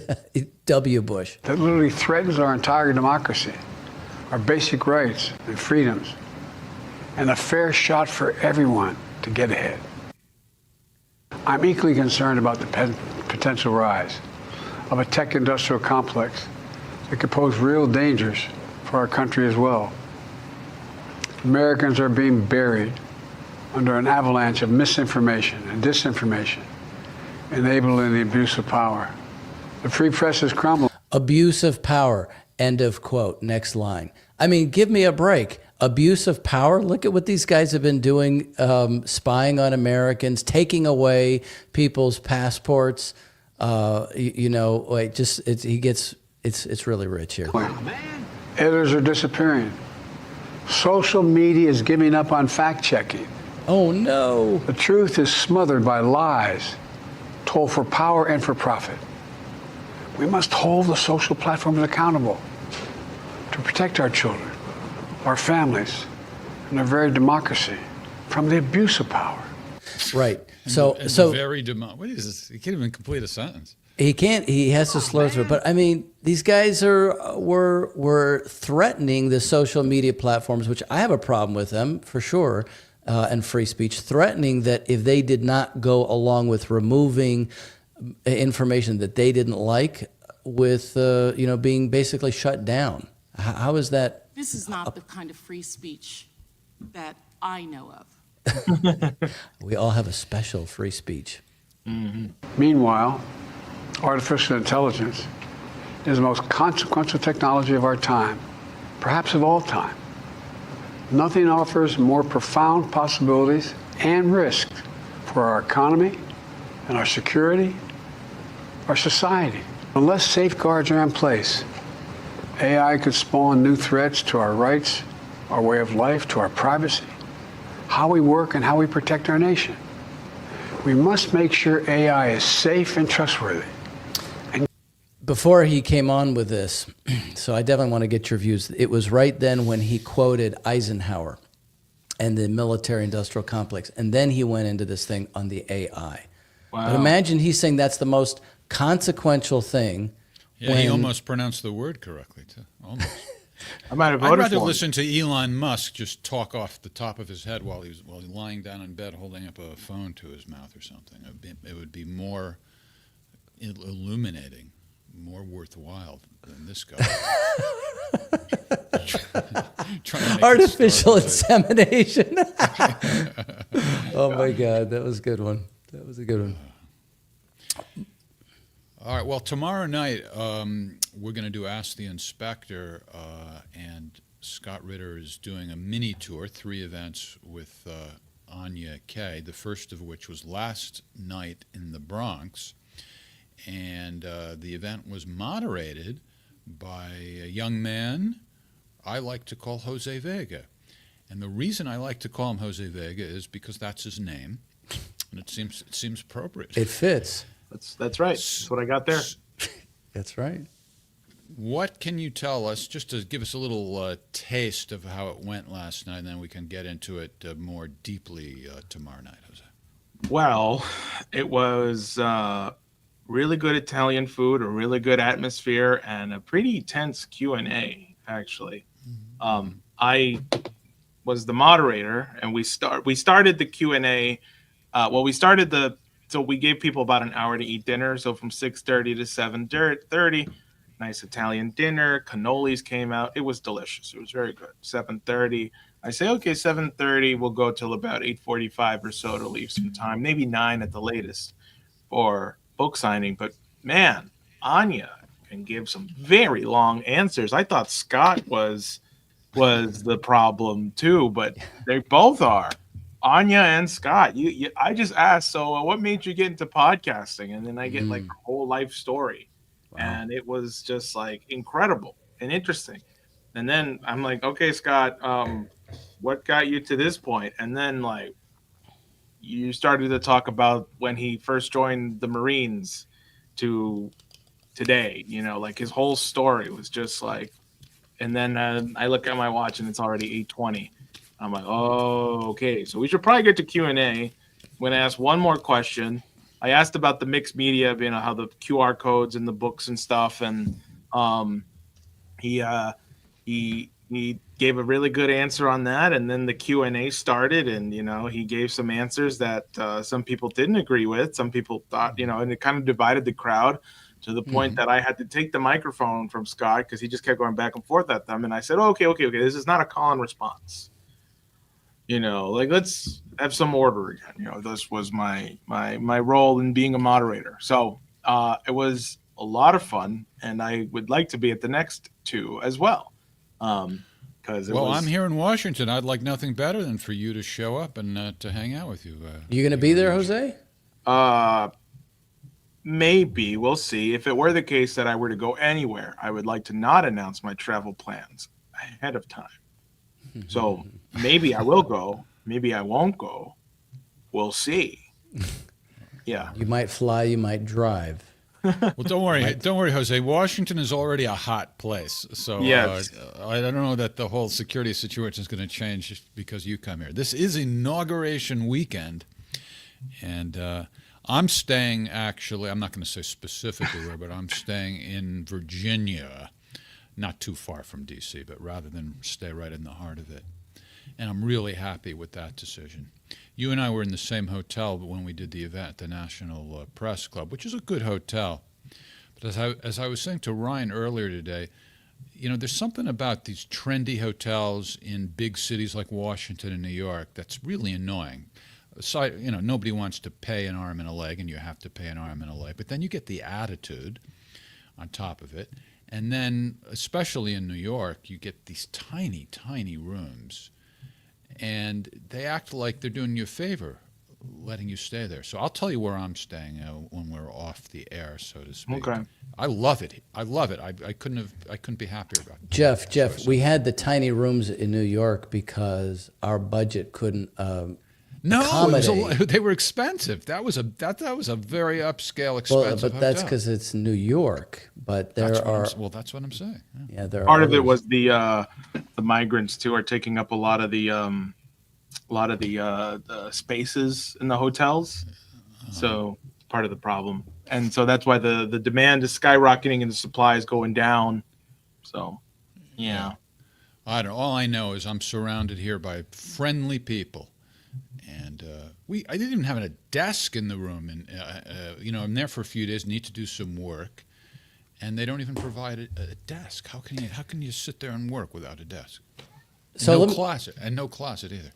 B: W. Bush.
L: That literally threatens our entire democracy, our basic rights and freedoms. and a fair shot for everyone to get ahead. I'm equally concerned about the potential rise of a tech industrial complex that could pose real dangers for our country as well. Americans are being buried under an avalanche of misinformation and disinformation, enabling the abuse of power. The free press is crumbling.
B: Abuse of power. End of quote. Next line. I mean, give me a break. Abuse of power. Look at what these guys have been doing, spying on Americans, taking away people's passports. It's really rich here.
L: Editors are disappearing. Social media is giving up on fact-checking.
B: Oh, no.
L: The truth is smothered by lies told for power and for profit. We must hold the social platforms accountable to protect our children, our families, and our very democracy from the abuse of power.
B: Right.
A: What is this? He can't even complete a sentence.
B: He can't. He has to slur through. But I mean, these guys were threatening the social media platforms, which I have a problem with them for sure, and free speech. Threatening that if they did not go along with removing information that they didn't like, with being basically shut down. How is that?
M: This is not the kind of free speech that I know of.
B: We all have a special free speech.
L: Mm-hmm. Meanwhile, artificial intelligence is the most consequential technology of our time, perhaps of all time. Nothing offers more profound possibilities and risks for our economy and our security, our society. Unless safeguards are in place, AI could spawn new threats to our rights, our way of life, to our privacy, how we work and how we protect our nation. We must make sure AI is safe and trustworthy.
B: Before he came on with this, so I definitely want to get your views. It was right then when he quoted Eisenhower and the military-industrial complex, and then he went into this thing on the AI.
F: Wow.
B: But imagine he's saying that's the most consequential thing.
A: Yeah, he almost pronounced the word correctly, too. Almost.
F: I might have voted
A: I'd rather
F: for him.
A: listen to Elon Musk just talk off the top of his head while he's lying down in bed holding up a phone to his mouth or something. It would be more illuminating, more worthwhile than this guy.
B: Artificial insemination. Oh, my God. That was a good one. That was a good one.
A: All right. Well, tomorrow night we're going to do Ask the Inspector, and Scott Ritter is doing a mini tour, 3 events with Anya Kay, the first of which was last night in the Bronx. And the event was moderated by a young man I like to call Jose Vega. And the reason I like to call him Jose Vega is because that's his name, and it seems appropriate.
B: It fits.
F: That's right. That's what I got there.
B: That's right.
A: What can you tell us, just to give us a little taste of how it went last night, and then we can get into it more deeply tomorrow night, Jose?
F: Well, it was really good Italian food, a really good atmosphere, and a pretty tense Q&A, actually. I was the moderator, and we started the Q&A. So we gave people about an hour to eat dinner. So from 6:30 to 7:30, nice Italian dinner. Cannolis came out. It was delicious. It was very good. 7:30. I say, okay, 7:30. We'll go till about 8:45 or so to leave some time, maybe 9 at the latest for book signing. But man, Anya can give some very long answers. I thought Scott was the problem too, but they both are. Anya and Scott, I just asked, so what made you get into podcasting? And then I get like a whole life story. Wow. And it was just like incredible and interesting. And then I'm like, okay, Scott, what got you to this point? And then like you started to talk about when he first joined the Marines to today, like his whole story was just like, and then I look at my watch and it's already 8:20. I'm like, oh, okay. So we should probably get to Q&A. I'm going to ask one more question. I asked about the mixed media, how the QR codes and the books and stuff. And he gave a really good answer on that, and then the Q&A started, and he gave some answers that some people didn't agree with. Some people thought, and it kind of divided the crowd to the point that I had to take the microphone from Scott because he just kept going back and forth at them, and I said, okay, this is not a call and response. Let's have some order again. This was my role in being a moderator. So it was a lot of fun, and I would like to be at the next two as well.
A: I'm here in Washington. I'd like nothing better than for you to show up and to hang out with you.
B: You going to be there, Jose?
F: Maybe. We'll see. If it were the case that I were to go anywhere, I would like to not announce my travel plans ahead of time. So maybe I will go. Maybe I won't go. We'll see. Yeah.
B: You might fly. You might drive.
A: Well, don't worry, Jose. Washington is already a hot place, so
F: yes.
A: I don't know that the whole security situation is going to change just because you come here. This is inauguration weekend, and I'm staying. Actually, I'm not going to say specifically where, but I'm staying in Virginia, not too far from D.C., but rather than stay right in the heart of it. And I'm really happy with that decision. You and I were in the same hotel when we did the event, the National Press Club, which is a good hotel. But as I was saying to Ryan earlier today, there's something about these trendy hotels in big cities like Washington and New York that's really annoying. Aside, nobody wants to pay an arm and a leg, and you have to pay an arm and a leg. But then you get the attitude on top of it. And then, especially in New York, you get these tiny, tiny rooms. And they act like they're doing you a favor, letting you stay there. So I'll tell you where I'm staying when we're off the air, so to speak.
F: Okay.
A: I love it. I couldn't be happier about it.
B: Jeff, we had the tiny rooms in New York because our budget couldn't accommodate.
A: They were expensive. That was a very upscale, expensive
B: but that's
A: hotel.
B: because it's New York. But
A: that's what I'm saying.
B: Yeah, there
F: part
B: are
F: of it was the migrants too are taking up a lot of the spaces in the hotels. So part of the problem, and so that's why the demand is skyrocketing and the supply is going down. So, yeah.
A: All I know is I'm surrounded here by friendly people. And I didn't even have a desk in the room, and I'm there for a few days, need to do some work, and they don't even provide a desk. How can you sit there and work without a desk?
B: So
A: no closet either.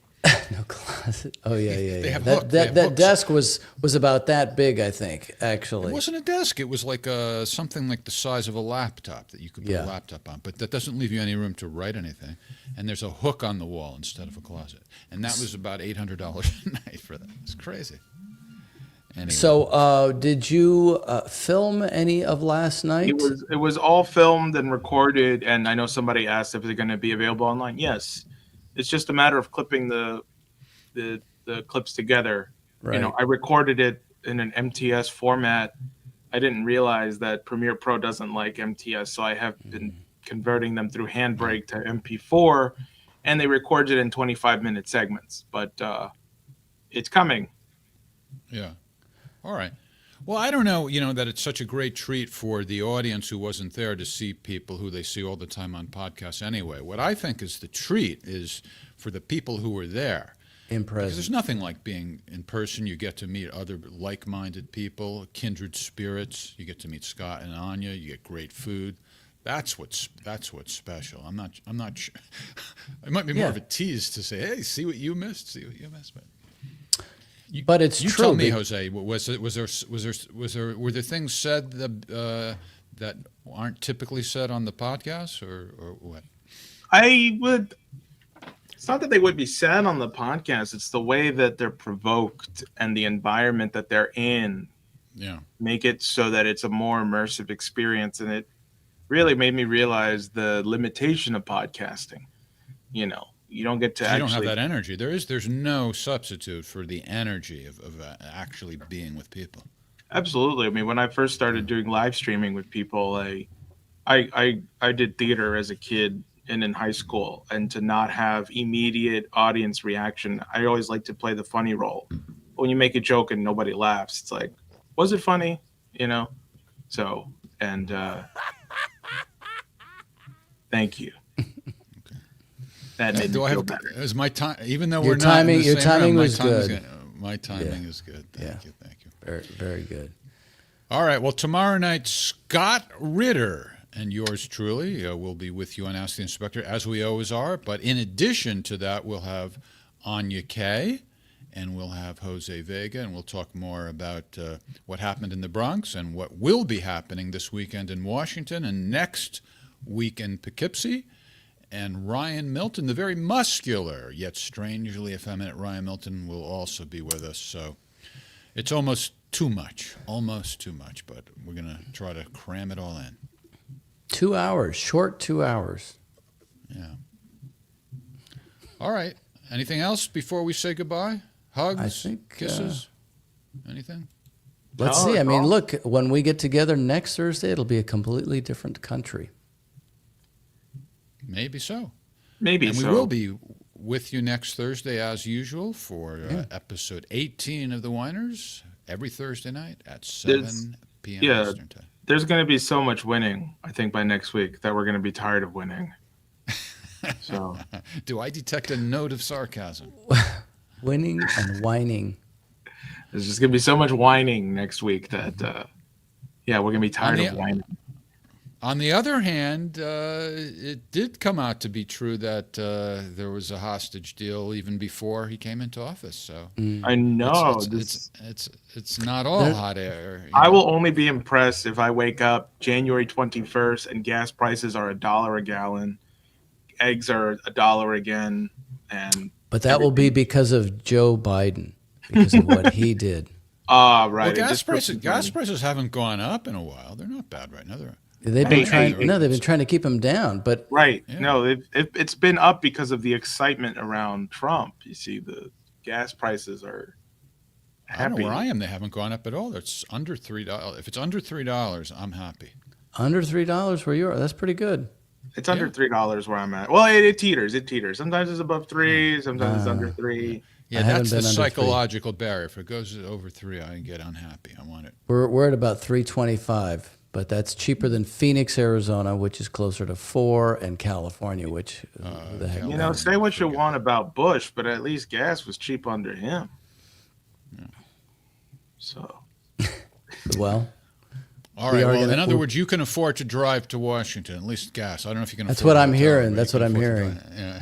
B: No closet. Oh yeah.
A: They have
B: that desk was about that big, I think. Actually,
A: it wasn't a desk. It was like something like the size of a laptop that you could put a laptop on. But that doesn't leave you any room to write anything. And there's a hook on the wall instead of a closet. And that was about $800 a night for that. It's crazy. Anyway.
B: So, did you film any of last night?
F: It was all filmed and recorded. And I know somebody asked if they're going to be available online. Yes. It's just a matter of clipping the clips together.
B: Right.
F: I recorded it in an MTS format. I didn't realize that Premiere Pro doesn't like MTS, so I have been converting them through Handbrake to MP4, and they record it in 25-minute segments. But it's coming.
A: Yeah. All right. Well, I don't know, that it's such a great treat for the audience who wasn't there to see people who they see all the time on podcasts anyway. What I think is the treat is for the people who were there.
B: In
A: Because
B: presence.
A: there's nothing like being in person. You get to meet other like-minded people, kindred spirits. You get to meet Scott and Anya. You get great food. That's what's special. I'm not sure. It might be more of a tease to say, hey, see what you missed.
B: But it's
A: you
B: true.
A: tell me, Jose. Were there things said that aren't typically said on the podcast, or what?
F: It's not that they would be said on the podcast. It's the way that they're provoked and the environment that they're in.
A: Yeah.
F: Make it so that it's a more immersive experience, and it really made me realize the limitation of podcasting. You don't get to
A: You don't have that energy. There's no substitute for the energy of actually being with people.
F: Absolutely. I mean, when I first started doing live streaming with people, I did theater as a kid and in high school, and to not have immediate audience reaction, I always like to play the funny role. When you make a joke and nobody laughs, it's like, was it funny? So, and thank you. That made me
A: Do I
F: feel
A: have?
F: better.
A: Is my time? Even though
B: Your
A: we're not in
B: timing-
A: the
B: your
A: same room,
B: timing
A: my
B: was
A: time is
B: good.
A: My timing is good. Thank you.
B: Very, very good.
A: All right. Well, tomorrow night, Scott Ritter and yours truly will be with you on Ask the Inspector, as we always are. But in addition to that, we'll have Anya Kay, and we'll have Jose Vega, and we'll talk more about what happened in the Bronx and what will be happening this weekend in Washington and next week in Poughkeepsie. And Ryan Milton, the very muscular yet strangely effeminate Ryan Milton, will also be with us. So it's almost too much, but we're going to try to cram it all in.
B: 2 hours, short 2 hours.
A: Yeah. All right. Anything else before we say goodbye? Hugs,
B: I think,
A: kisses, anything?
B: Let's see. I mean, look, when we get together next Thursday, it'll be a completely different country.
A: Maybe so.
F: Maybe
A: and
F: so.
A: we will be with you next Thursday, as usual, for episode 18 of The Whiners, every Thursday night at 7 p.m. Eastern Time.
F: There's going to be so much winning, I think, by next week that we're going to be tired of winning. So,
A: do I detect a note of sarcasm?
B: Winning and whining.
F: There's just going to be so much whining next week that, we're going to be tired of whining.
A: On the other hand, it did come out to be true that there was a hostage deal even before he came into office. So
F: I know
A: it's not all hot air.
F: I will only be impressed if I wake up January 21st and gas prices are $1 a gallon, eggs are $1 again,
B: but that will be because of Joe Biden, because of what he did.
F: Right.
A: Well, gas prices haven't gone up in a while. They're not bad right now.
B: They've been trying to keep him down, but
F: right. Yeah. No, it's been up because of the excitement around Trump. You see, the gas prices are happy.
A: I don't know where I am. They haven't gone up at all. It's under $3. If it's under $3, I'm happy.
B: Under $3 where you are, that's pretty good.
F: It's under $3 where I'm at. Well, it teeters. It teeters. Sometimes it's above 3. Sometimes it's under 3.
A: Yeah, that's the psychological barrier. If it goes over 3, I get unhappy. I want it.
B: We're at about 325. But that's cheaper than Phoenix, Arizona, which is closer to 4, and California, which the heck.
F: You know, say what you want about Bush, but at least gas was cheap under him. Yeah. So.
B: Well.
A: All right. Well, in other words, you can afford to drive to Washington, at least gas. I don't know if you can.
B: That's what I'm hearing. That's what I'm hearing.
A: Yeah.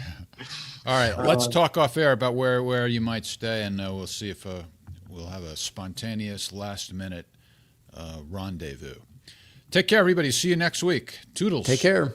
A: All right. Let's talk off air about where you might stay, and we'll see if we'll have a spontaneous last-minute rendezvous. Take care, everybody. See you next week. Toodles.
B: Take care.